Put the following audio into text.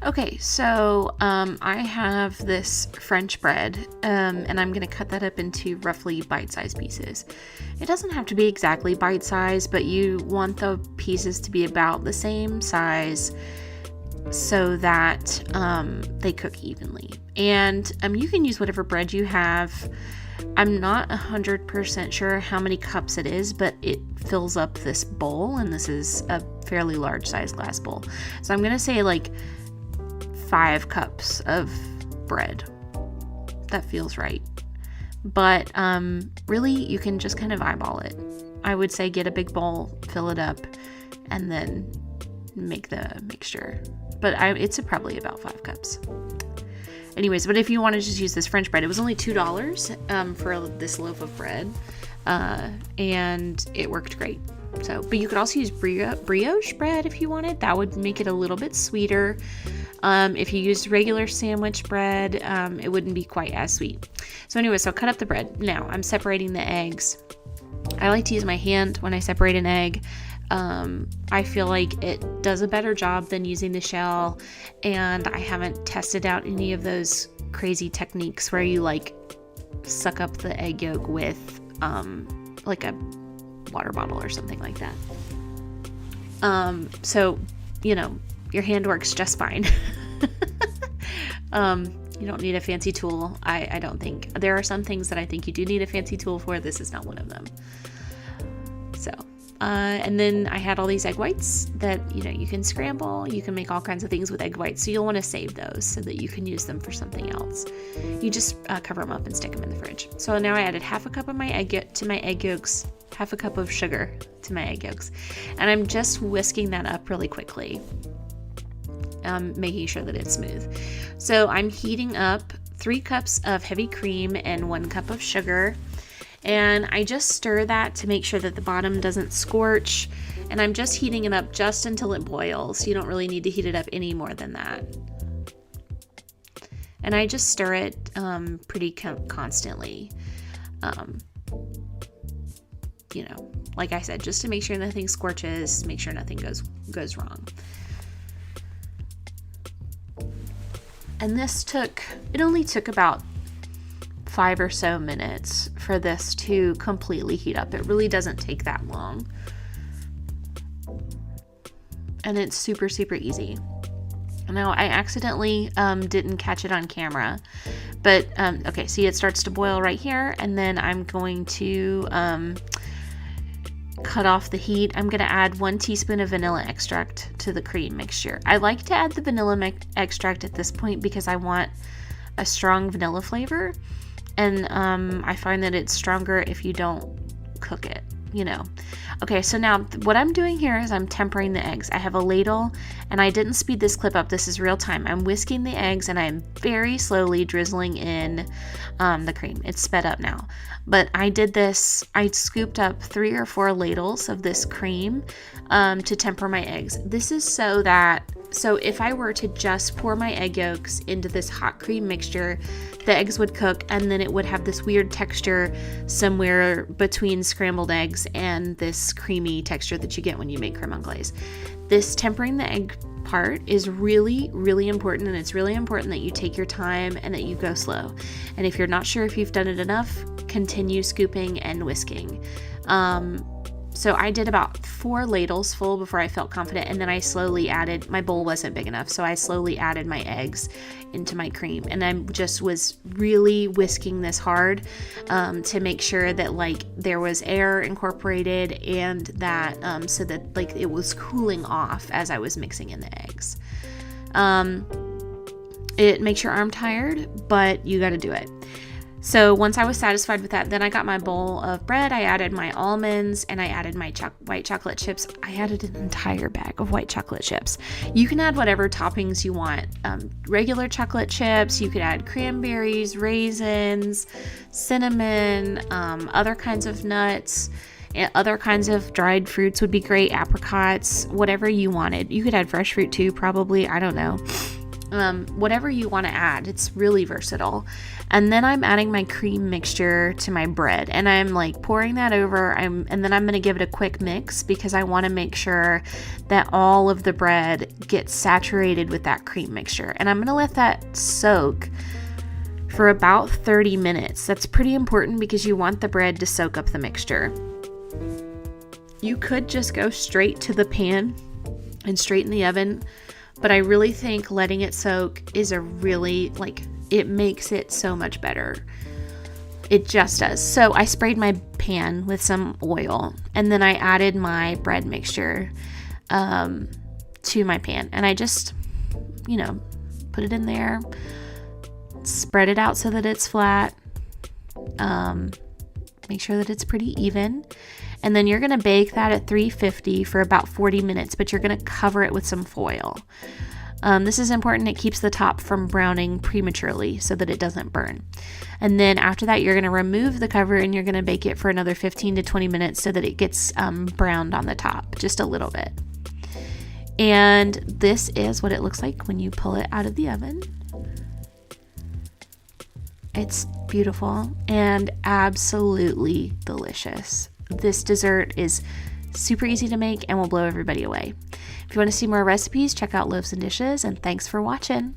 Okay, so I have this French bread, and I'm going to cut that up into roughly bite-sized pieces. It doesn't have to be exactly bite-sized, but you want the pieces to be about the same size so that they cook evenly. And you can use whatever bread you have. I'm not 100% sure how many cups it is, but it fills up this bowl, and this is a fairly large-sized glass bowl. So I'm going to say like 5 cups of bread. That feels right. But really, you can just kind of eyeball it. I would say get a big bowl, fill it up, and then make the mixture. But it's probably about 5 cups. Anyways, but if you want to just use this French bread, it was only $2 for this loaf of bread, and it worked great. So, but you could also use brioche bread if you wanted. That would make it a little bit sweeter. If you used regular sandwich bread, it wouldn't be quite as sweet. So anyway, so cut up the bread. Now I'm separating the eggs. I like to use my hand when I separate an egg. I feel like it does a better job than using the shell, and I haven't tested out any of those crazy techniques where you like suck up the egg yolk with like a water bottle or something like that. So, you know, your hand works just fine. You don't need a fancy tool. I don't think. There are some things that I think you do need a fancy tool for. This is not one of them. So, and then I had all these egg whites that, you know, you can scramble. You can make all kinds of things with egg whites. So you'll want to save those so that you can use them for something else. You just cover them up and stick them in the fridge. So now I added half a cup of my egg yolks, half a cup of sugar to my egg yolks. And I'm just whisking that up really quickly. Making sure that it's smooth. So I'm heating up 3 cups of heavy cream and 1 cup of sugar. And I just stir that to make sure that the bottom doesn't scorch. And I'm just heating it up just until it boils. You don't really need to heat it up any more than that. And I just stir it pretty constantly. You know, like I said, just to make sure nothing scorches, make sure nothing goes wrong. And it only took about 5 or so minutes for this to completely heat up. It really doesn't take that long. And it's super, super easy. Now, I accidentally didn't catch it on camera. But, okay, see, it starts to boil right here. And then I'm going to cut off the heat. I'm going to add 1 teaspoon of vanilla extract to the cream mixture. I like to add the vanilla extract at this point because I want a strong vanilla flavor, and I find that it's stronger if you don't cook it, you know. Okay, so now what I'm doing here is I'm tempering the eggs. I have a ladle, and I didn't speed this clip up. This is real time. I'm whisking the eggs, and I'm very slowly drizzling in the cream. It's sped up now. But I did this, I scooped up 3 or 4 ladles of this cream to temper my eggs. This is so if I were to just pour my egg yolks into this hot cream mixture, the eggs would cook, and then it would have this weird texture somewhere between scrambled eggs and this creamy texture that you get when you make creme anglaise. This tempering the egg part is really, really important, and it's really important that you take your time and that you go slow. And if you're not sure if you've done it enough, continue scooping and whisking. So I did about 4 ladles full before I felt confident, and then I slowly added, my bowl wasn't big enough, so I slowly added my eggs into my cream, and I just was really whisking this hard to make sure that like there was air incorporated, and that so that like it was cooling off as I was mixing in the eggs. It makes your arm tired, but you got to do it. So once I was satisfied with that, then I got my bowl of bread, I added my almonds, and I added my white chocolate chips. I added an entire bag of white chocolate chips. You can add whatever toppings you want. Regular chocolate chips, you could add cranberries, raisins, cinnamon, other kinds of nuts, other kinds of dried fruits would be great, apricots, whatever you wanted. You could add fresh fruit too, probably, I don't know. whatever you want to add. It's really versatile. And then I'm adding my cream mixture to my bread, and I'm like pouring that over. And then I'm going to give it a quick mix because I want to make sure that all of the bread gets saturated with that cream mixture. And I'm going to let that soak for about 30 minutes. That's pretty important because you want the bread to soak up the mixture. You could just go straight to the pan and straight in the oven, but I really think letting it soak is it makes it so much better. It just does. So I sprayed my pan with some oil, and then I added my bread mixture to my pan, and I just, put it in there, spread it out so that it's flat, make sure that it's pretty even. And then you're going to bake that at 350 for about 40 minutes, but you're going to cover it with some foil. This is important. It keeps the top from browning prematurely so that it doesn't burn. And then after that, you're going to remove the cover and you're going to bake it for another 15 to 20 minutes so that it gets browned on the top, just a little bit. And this is what it looks like when you pull it out of the oven. It's beautiful and absolutely delicious. This dessert is super easy to make and will blow everybody away. If you want to see more recipes, check out Loaves and Dishes, and thanks for watching.